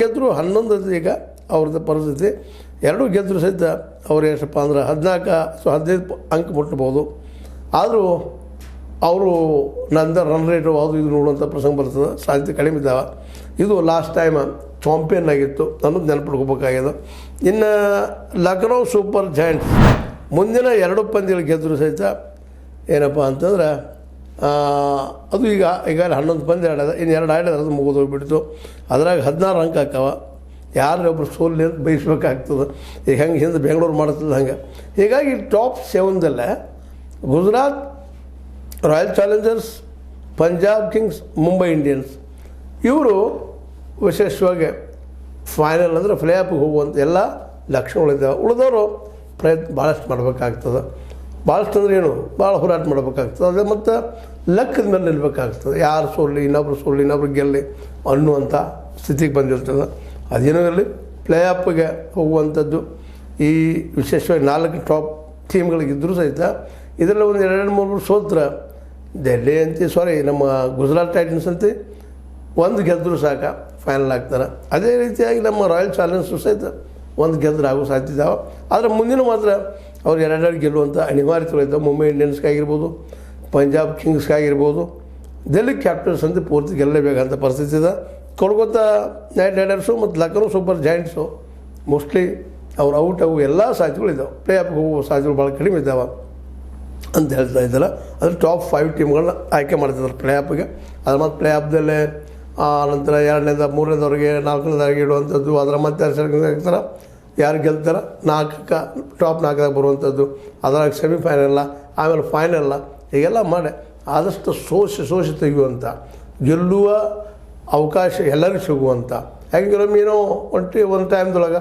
ಗೆದ್ದರು 11 ಈಗ ಅವ್ರದ್ದು ಪರಿಸ್ಥಿತಿ. 2 ಗೆದ್ದರು ಸಹಿತ ಅವ್ರು ಎಷ್ಟಪ್ಪ ಅಂದ್ರೆ 14 ಅಥವಾ 15 ಅಂಕ ಮುಟ್ಬೋದು. ಆದರೂ ಅವರು ನಂತರ ರನ್ ರೇಟು ಅದು ಇದು ನೋಡುವಂಥ ಪ್ರಸಂಗ ಬರ್ತದೆ, ಸಾಧ್ಯತೆ ಕಡಿಮೆ ಇದ್ದಾವೆ. ಇದು ಲಾಸ್ಟ್ ಟೈಮ್ ಚಾಂಪಿಯನ್ ಆಗಿತ್ತು ಅನ್ನೋದು ನೆನಪಿಟ್ಕೋಬೇಕಾಗ್ಯದ. ಇನ್ನು ಲಕ್ನೋ ಸೂಪರ್ ಜಾಯಿಂಟ್ಸ್ ಮುಂದಿನ 2 ಪಂದ್ಯಗಳು ಗೆದ್ದರು ಸಹಿತ ಏನಪ್ಪ ಅಂತಂದ್ರೆ ಅದು ಈಗ 11 ಪಂದ್ಯ ಆಡ್ಯದ, ಇನ್ನು 2 ಆಡ್ಯದ ಅದು ಮುಗಿದು ಹೋಗ್ಬಿಡ್ತು. ಅದ್ರಾಗ 16 ಅಂಕ ಹಾಕವ. ಯಾರೊಬ್ಬರು ಸೋಲ್ಲಿ ಅಂತ ಬಯಸ್ಬೇಕಾಗ್ತದೆ. ಈಗ ಹೆಂಗೆ ಹಿಂದೆ ಬೆಂಗಳೂರು ಮಾಡ್ತದೆ ಹಂಗೆ. ಹೀಗಾಗಿ ಟಾಪ್ 7ದಲ್ಲೇ Gujarat, royal challengers, Punjab kings, Mumbai Indians ಇವರು ವಿಶೇಷವಾಗಿ ಫೈನಲ್ ಅಂದರೆ ಪ್ಲೇ ಆಫ್ಗೆ ಹೋಗುವಂಥ ಎಲ್ಲ ಲಕ್ಷಣಗಳಿದ್ದಾವೆ. ಉಳಿದವರು ಪ್ರಯತ್ನ ಭಾಳಷ್ಟು ಮಾಡಬೇಕಾಗ್ತದೆ. ಭಾಳಷ್ಟು ಅಂದ್ರೆ ಏನು, ಭಾಳ ಹೋರಾಟ ಮಾಡಬೇಕಾಗ್ತದೆ. ಅದೇ ಮತ್ತು ಲೆಕ್ಕದ ಮೇಲೆ ನಿಲ್ಲಬೇಕಾಗ್ತದೆ. ಯಾರು ಸೋಲ್ಲಿ ಇನ್ನೊಬ್ರು ಗೆಲ್ಲಿ ಅನ್ನುವಂಥ ಸ್ಥಿತಿಗೆ ಬಂದಿರ್ತದೆ. ಅದೇನೋ ಇರಲಿ, ಪ್ಲೇ ಆಫ್ಗೆ ಹೋಗುವಂಥದ್ದು ಈ ವಿಶೇಷವಾಗಿ 4 ಟಾಪ್ ಟೀಮ್ಗಳಿಗಿದ್ದರೂ ಸಹಿತ ಇದರಲ್ಲಿ ಒಂದು 2-3 ಸೋತ್ರ ಡೆಲ್ಲಿ ನಮ್ಮ ಗುಜರಾತ್ ಟೈಟನ್ಸ್ ಅಂತ 1 ಗೆದ್ದರೂ ಸಾಕ ಫೈನಲ್ ಆಗ್ತಾರೆ. ಅದೇ ರೀತಿಯಾಗಿ ನಮ್ಮ ರಾಯಲ್ ಚಾಲೆಂಜರ್ಸು ಸಹಿತ 1 ಗೆದ್ದರೆ ಆಗೋ ಸಾಧ್ಯತೆ ಇದ್ದಾವೆ. ಆದರೆ ಮುಂದಿನ ಮಾತ್ರ ಅವ್ರು 2 ಗೆಲ್ಲುವಂಥ ಅನಿವಾರ್ಯತೆಗಳಿದ್ದಾವೆ. ಮುಂಬೈ ಇಂಡಿಯನ್ಸ್ಗಾಗಿರ್ಬೋದು, ಪಂಜಾಬ್ ಕಿಂಗ್ಸ್ಗಾಗಿರ್ಬೋದು, ಡೆಲ್ಲಿ ಕ್ಯಾಪಿಟಲ್ಸ್ ಅಂತ ಪೂರ್ತಿ ಗೆಲ್ಲಬೇಕಂತ ಪರಿಸ್ಥಿತಿ ಇದೆ. ಕೋಲ್ಕತ್ತಾ ನೈಟ್ ರೈಡರ್ಸು ಮತ್ತು ಲಕ್ನೋ ಸೂಪರ್ ಜಾಯಿಂಟ್ಸು ಮೋಸ್ಟ್ಲಿ ಅವ್ರು ಔಟ್ ಆಗೋ ಎಲ್ಲ ಸಾಧ್ಯತೆಗಳಿದ್ದಾವೆ. ಪ್ಲೇ ಆಫ್ಗೆ ಹೋಗುವ ಸಾಧ್ಯತೆಗಳು ಭಾಳ ಕಡಿಮೆ ಇದ್ದಾವೆ ಅಂತ ಹೇಳ್ತಾ ಇದ್ದಾರೆ. ಅಂದರೆ ಟಾಪ್ 5 ಟೀಮ್ಗಳನ್ನ ಆಯ್ಕೆ ಮಾಡ್ತಿದ್ದಾರೆ ಪ್ಲೇ ಆಫ್ಗೆ. ಅದು ಮತ್ತು ಪ್ಲೇ ಆಫ್ದಲ್ಲೇ ನಂತರ 2ನೇದ 3ನೇದವ್ರಿಗೆ 4ನೇದವ್ರಿಗೆ ಇಡುವಂಥದ್ದು, ಅದರ ಮತ್ತೆ ಆಗ್ತಾರೆ. ಯಾರು ಗೆಲ್ತಾರೆ 4ಕ್ಕೆ ಟಾಪ್ 4ದಾಗ ಬರುವಂಥದ್ದು, ಅದರಾಗ ಸೆಮಿಫೈನಲ್ಲ, ಆಮೇಲೆ ಫೈನಲ್ಲ, ಹೀಗೆಲ್ಲ ಮಾಡಿ ಆದಷ್ಟು ಸೋಸಿ ತೆಗೆಯುವಂಥ, ಗೆಲ್ಲುವ ಅವಕಾಶ ಎಲ್ಲರಿಗೂ ಸಿಗುವಂಥ. ಯಾಕೆ ಕೆಲವೊಮ್ಮೆ ಏನೋ ಒಂದು ಟೈಮ್ದೊಳಗೆ